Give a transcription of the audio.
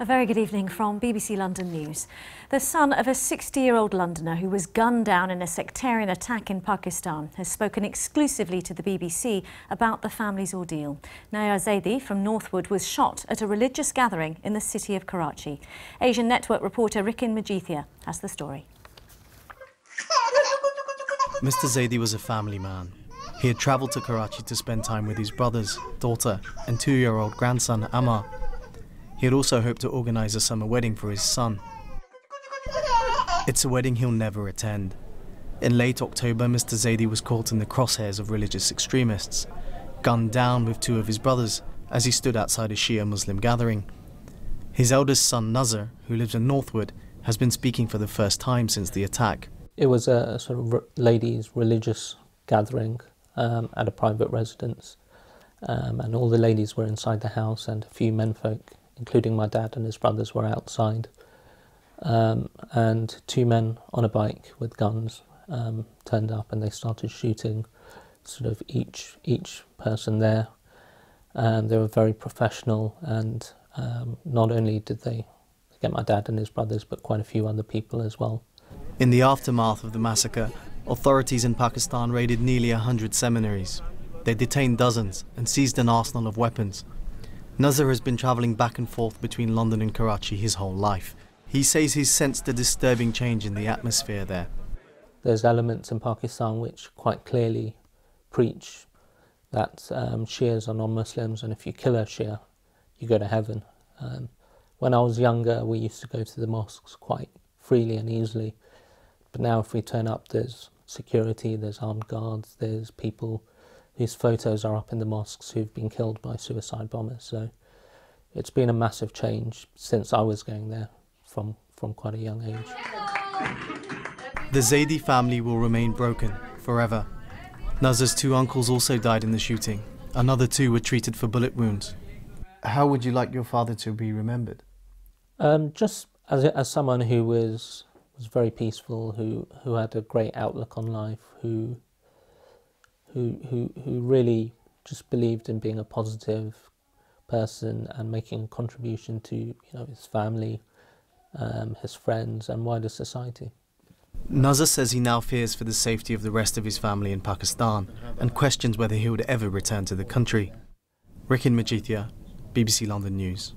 A very good evening from BBC London News. The son of a 60-year-old Londoner who was gunned down in a sectarian attack in Pakistan has spoken exclusively to the BBC about the family's ordeal. Naiyyar Zaidi from Northwood was shot at a religious gathering in the city of Karachi. Asian Network reporter Rickin Majithia has the story. Mr. Zaidi was a family man. He had travelled to Karachi to spend time with his brothers, daughter and 2-year-old grandson Ammar. He had also hoped to organise a summer wedding for his son. It's a wedding he'll never attend. In late October, Mr. Zaidi was caught in the crosshairs of religious extremists, gunned down with 2 of his brothers as he stood outside a Shia Muslim gathering. His eldest son, Nazar, who lives in Northwood, has been speaking for the first time since the attack. It was a sort of ladies' religious gathering at a private residence, and all the ladies were inside the house and a few menfolk, including my dad and his brothers, were outside, and 2 men on a bike with guns turned up and they started shooting sort of each person there. They were very professional, and not only did they get my dad and his brothers, but quite a few other people as well. In the aftermath of the massacre, authorities in Pakistan raided nearly 100 seminaries. They detained dozens and seized an arsenal of weapons. Nazar has been travelling back and forth between London and Karachi his whole life. He says he's sensed a disturbing change in the atmosphere there. There's elements in Pakistan which quite clearly preach that Shias are non-Muslims, and if you kill a Shia, you go to heaven. When I was younger, we used to go to the mosques quite freely and easily, but now if we turn up, there's security, there's armed guards, there's people whose photos are up in the mosques who've been killed by suicide bombers. So it's been a massive change since I was going there from quite a young age. The Zaidi family will remain broken forever. Nazar's 2 uncles also died in the shooting. Another 2 were treated for bullet wounds. How would you like your father to be remembered? Just as someone who was very peaceful, who had a great outlook on life, who really just believed in being a positive person and making a contribution to his family, his friends and wider society. Nazar says he now fears for the safety of the rest of his family in Pakistan and questions whether he would ever return to the country. Rickin Majithia, BBC London News.